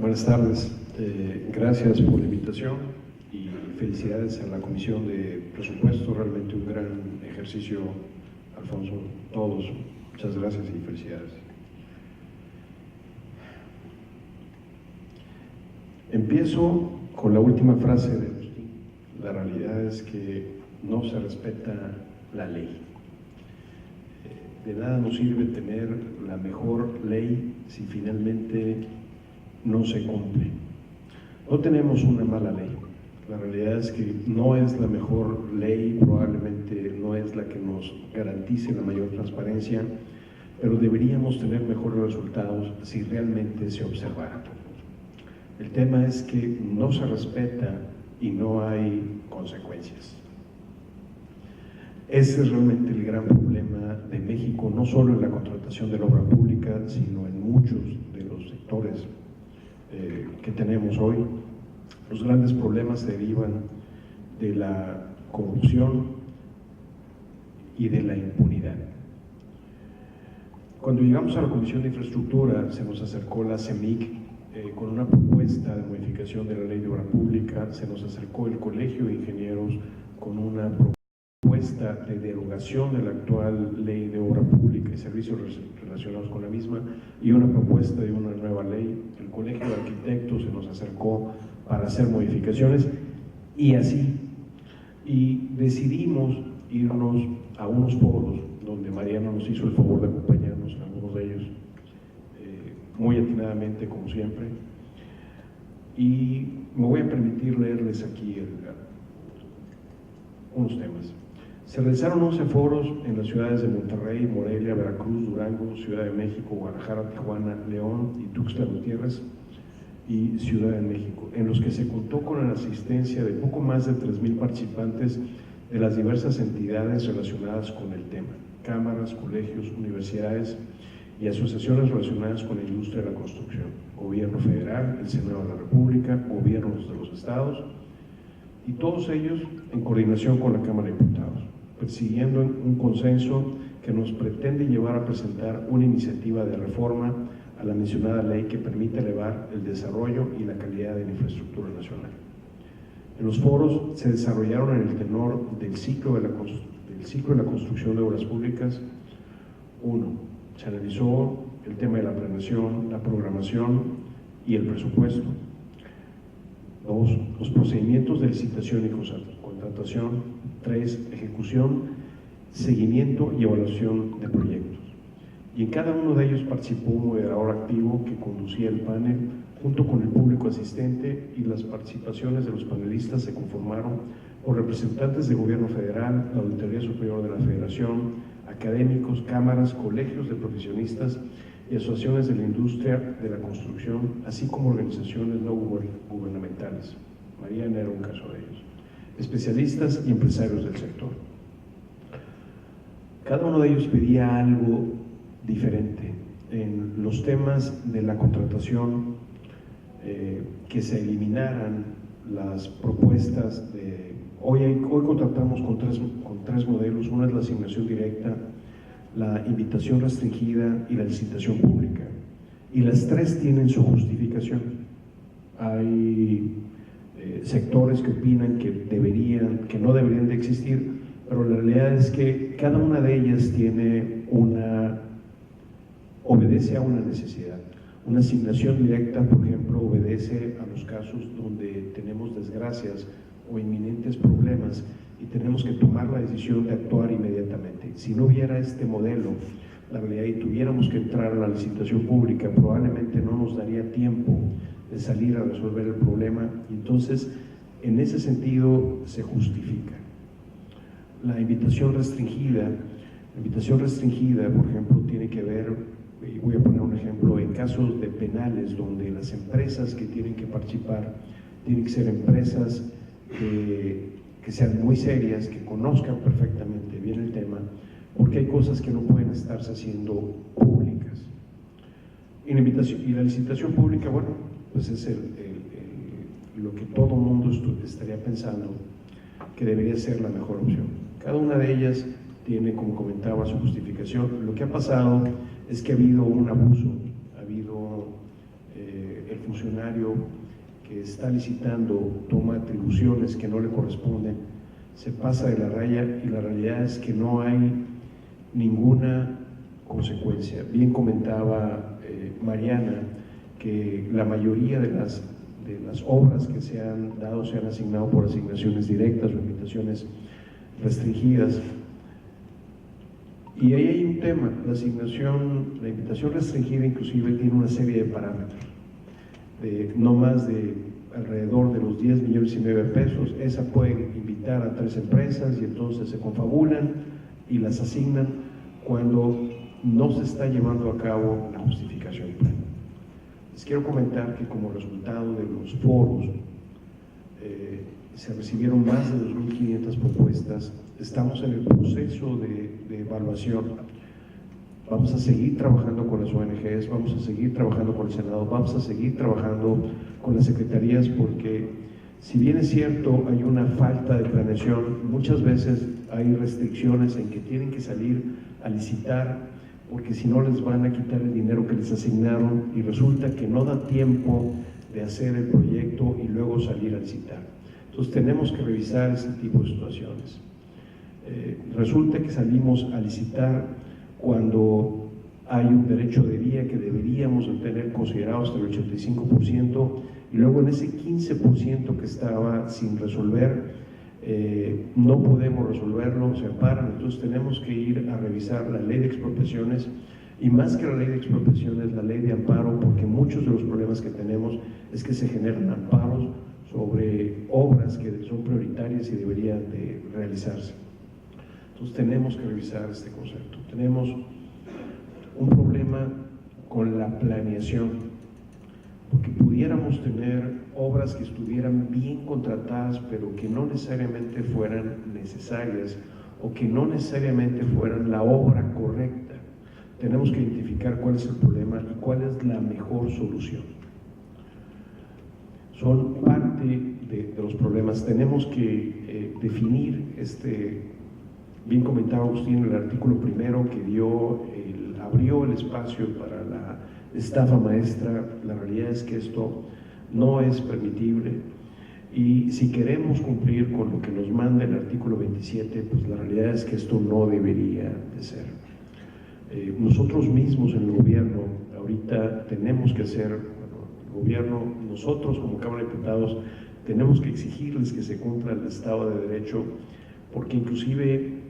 Buenas tardes. Gracias por la invitación y felicidades a la Comisión de Presupuesto. Realmente un gran ejercicio, Alfonso. Todos, muchas gracias y felicidades. Empiezo con la última frase de Agustín. La realidad es que no se respeta la ley. De nada nos sirve tener la mejor ley si finalmente no se cumple. No tenemos una mala ley. La realidad es que no es la mejor ley, probablemente no es la que nos garantice la mayor transparencia, pero deberíamos tener mejores resultados si realmente se observara. El tema es que no se respeta y no hay consecuencias. Ese es realmente el gran problema de México, no solo en la contratación de la obra pública, sino en muchos de los sectores que tenemos hoy. Los grandes problemas derivan de la corrupción y de la impunidad. Cuando llegamos a la Comisión de Infraestructura, se nos acercó la CEMIC con una propuesta de modificación de la Ley de Obra Pública, se nos acercó el Colegio de Ingenieros con una propuesta de derogación de la actual Ley de Obra Pública y servicios relacionados con la misma, y una propuesta de una nueva ley. El Colegio de Arquitectos se nos acercó para hacer modificaciones y así. Y decidimos irnos a unos foros donde Mariana nos hizo el favor de acompañarnos en algunos de ellos, muy atinadamente como siempre, y me voy a permitir leerles aquí unos temas. Se realizaron 11 foros en las ciudades de Monterrey, Morelia, Veracruz, Durango, Ciudad de México, Guadalajara, Tijuana, León y Tuxtla Gutiérrez y Ciudad de México, en los que se contó con la asistencia de poco más de 3,000 participantes de las diversas entidades relacionadas con el tema: cámaras, colegios, universidades y asociaciones relacionadas con la industria de la construcción, gobierno federal, el Senado de la República, gobiernos de los estados, y todos ellos en coordinación con la Cámara de Diputados, persiguiendo un consenso que nos pretende llevar a presentar una iniciativa de reforma a la mencionada ley que permite elevar el desarrollo y la calidad de la infraestructura nacional. En los foros se desarrollaron en el tenor del ciclo de la construcción de obras públicas. 1. Se analizó el tema de la planeación, la programación y el presupuesto. 2. Los procedimientos de licitación y contratación. 3. Ejecución, seguimiento y evaluación de proyectos. Y en cada uno de ellos participó un moderador activo que conducía el panel junto con el público asistente, y las participaciones de los panelistas se conformaron por representantes del Gobierno Federal, la Auditoría Superior de la Federación, académicos, cámaras, colegios de profesionistas y asociaciones de la industria de la construcción, así como organizaciones no gubernamentales. Mariana era un caso de ellos, especialistas y empresarios del sector. Cada uno de ellos pedía algo diferente en los temas de la contratación, que se eliminaran las propuestas de… Hoy contratamos con tres modelos. Una es la asignación directa, la invitación restringida y la licitación pública, y las tres tienen su justificación. Hay sectores que opinan que no deberían de existir, pero la realidad es que cada una de ellas obedece a una necesidad. Una asignación directa, por ejemplo, obedece a los casos donde tenemos desgracias o inminentes problemas y tenemos que tomar la decisión de actuar inmediatamente. Si no hubiera este modelo, la realidad, y tuviéramos que entrar a la licitación pública, probablemente no nos daría tiempo de salir a resolver el problema, y entonces en ese sentido se justifica. La invitación restringida, por ejemplo, tiene que ver, y voy a poner un ejemplo, en casos de penales donde las empresas que tienen que participar tienen que ser empresas que sean muy serias, que conozcan perfectamente bien el tema, porque hay cosas que no pueden estarse haciendo públicas. Y la licitación pública, bueno, pues es lo que todo mundo estaría pensando que debería ser la mejor opción. Cada una de ellas tiene, como comentaba, su justificación. Lo que ha pasado es que ha habido un abuso, ha habido el funcionario que está licitando toma atribuciones que no le corresponden, se pasa de la raya y la realidad es que no hay ninguna consecuencia. Bien comentaba Mariana que la mayoría de las obras que se han dado se han asignado por asignaciones directas o invitaciones restringidas. Y ahí hay un tema, la invitación restringida inclusive tiene una serie de parámetros, no más de alrededor de los 10 millones y medio de pesos. Esa puede invitar a 3 empresas y entonces se confabulan y las asignan cuando no se está llevando a cabo la justificación plena. Les quiero comentar que como resultado de los foros se recibieron más de 2.500 propuestas. Estamos en el proceso de evaluación. Vamos a seguir trabajando con las ONGs, vamos a seguir trabajando con el Senado, vamos a seguir trabajando con las secretarías, porque si bien es cierto hay una falta de planeación, muchas veces hay restricciones en que tienen que salir a licitar, porque si no les van a quitar el dinero que les asignaron y resulta que no da tiempo de hacer el proyecto y luego salir a licitar. Entonces tenemos que revisar ese tipo de situaciones. Resulta que salimos a licitar cuando hay un derecho de vía que deberíamos de tener considerado hasta el 85%, y luego en ese 15% que estaba sin resolver, no podemos resolverlo, se amparan. Entonces tenemos que ir a revisar la ley de expropiaciones, y más que la ley de expropiaciones, la ley de amparo, porque muchos de los problemas que tenemos es que se generan amparos sobre obras que son prioritarias y deberían de realizarse. Entonces tenemos que revisar este concepto. Tenemos un problema con la planeación, porque pudiéramos tener obras que estuvieran bien contratadas, pero que no necesariamente fueran necesarias o que no necesariamente fueran la obra correcta. Tenemos que identificar cuál es el problema y cuál es la mejor solución. Son parte de los problemas. Tenemos que definir bien comentaba Agustín, el artículo primero que abrió el espacio para la estafa maestra. La realidad es que esto no es permitible, y si queremos cumplir con lo que nos manda el artículo 27, pues la realidad es que esto no debería de ser. Nosotros mismos en el gobierno ahorita tenemos que hacer, el gobierno, nosotros como Cámara de Diputados tenemos que exigirles que se cumpla el Estado de Derecho, porque inclusive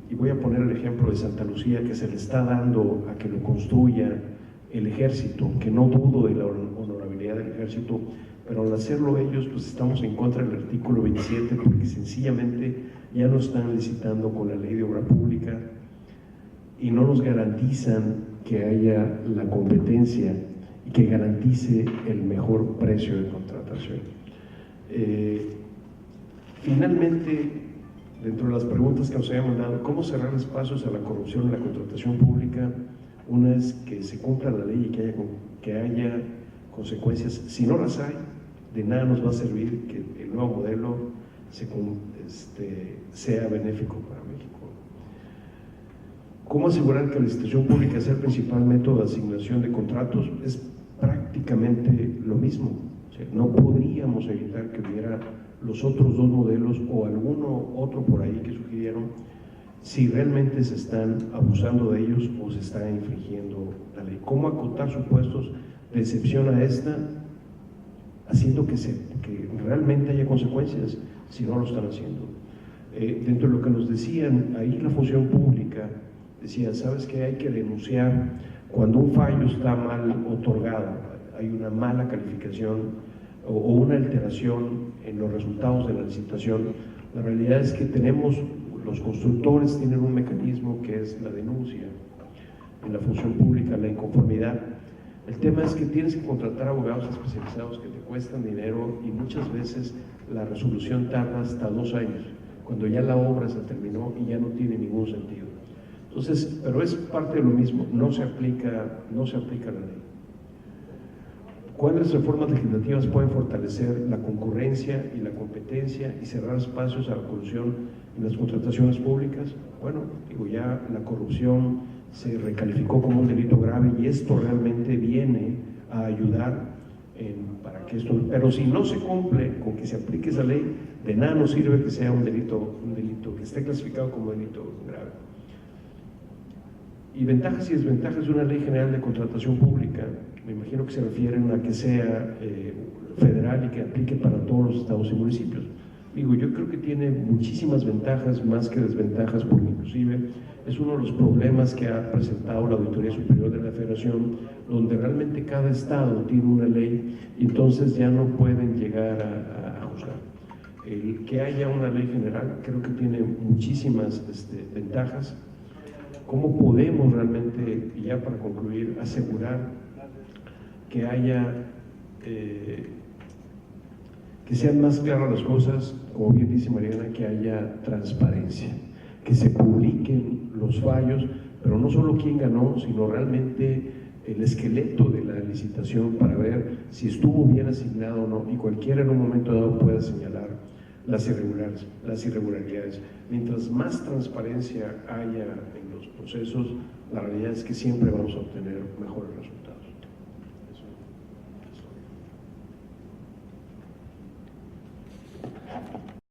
y voy a poner el ejemplo de Santa Lucía, que se le está dando a que lo construya el ejército, que no dudo de la honorabilidad del ejército, pero al hacerlo ellos, pues estamos en contra del artículo 27, porque sencillamente ya no están licitando con la ley de obra pública y no nos garantizan que haya la competencia y que garantice el mejor precio de contratación. Finalmente, dentro de las preguntas que nos habían dado, ¿cómo cerrar espacios a la corrupción en la contratación pública? Una es que se cumpla la ley y que haya consecuencias. Si no las hay, de nada nos va a servir que el nuevo modelo sea benéfico para México. ¿Cómo asegurar que la licitación pública sea el principal método de asignación de contratos? Es prácticamente lo mismo. O sea, no podríamos evitar que hubiera los otros dos modelos o alguno otro por ahí que sugirieron, si realmente se están abusando de ellos o se está infringiendo la ley. ¿Cómo acotar supuestos de excepción a esta, haciendo que realmente haya consecuencias si no lo están haciendo? Dentro de lo que nos decían, ahí la función pública decía, ¿sabes qué? Hay que denunciar cuando un fallo está mal otorgado, hay una mala calificación o una alteración en los resultados de la licitación. La realidad es que los constructores tienen un mecanismo que es la denuncia en la función pública, la inconformidad. El tema es que tienes que contratar abogados especializados que te cuestan dinero y muchas veces la resolución tarda hasta 2 años, cuando ya la obra se terminó y ya no tiene ningún sentido. Entonces, pero es parte de lo mismo, no se aplica la ley. ¿Cuáles reformas legislativas pueden fortalecer la concurrencia y la competencia y cerrar espacios a la corrupción en las contrataciones públicas? Bueno, ya la corrupción se recalificó como un delito grave y esto realmente viene a ayudar para que esto, pero si no se cumple con que se aplique esa ley, de nada nos sirve que sea un delito que esté clasificado como delito grave. Y ventajas y desventajas de una ley general de contratación pública, me imagino que se refieren a que sea federal y que aplique para todos los estados y municipios. Digo, yo creo que tiene muchísimas ventajas más que desventajas, porque inclusive es uno de los problemas que ha presentado la Auditoría Superior de la Federación, donde realmente cada estado tiene una ley y entonces ya no pueden llegar a juzgar. El que haya una ley general creo que tiene muchísimas ventajas. ¿Cómo podemos realmente, y ya para concluir, asegurar que haya, que sean más claras las cosas, como bien dice Mariana, que haya transparencia, que se publiquen los fallos, pero no solo quién ganó, sino realmente el esqueleto de la licitación para ver si estuvo bien asignado o no, y cualquiera en un momento dado pueda señalar las irregularidades. Mientras más transparencia haya en los procesos, la realidad es que siempre vamos a obtener mejores resultados.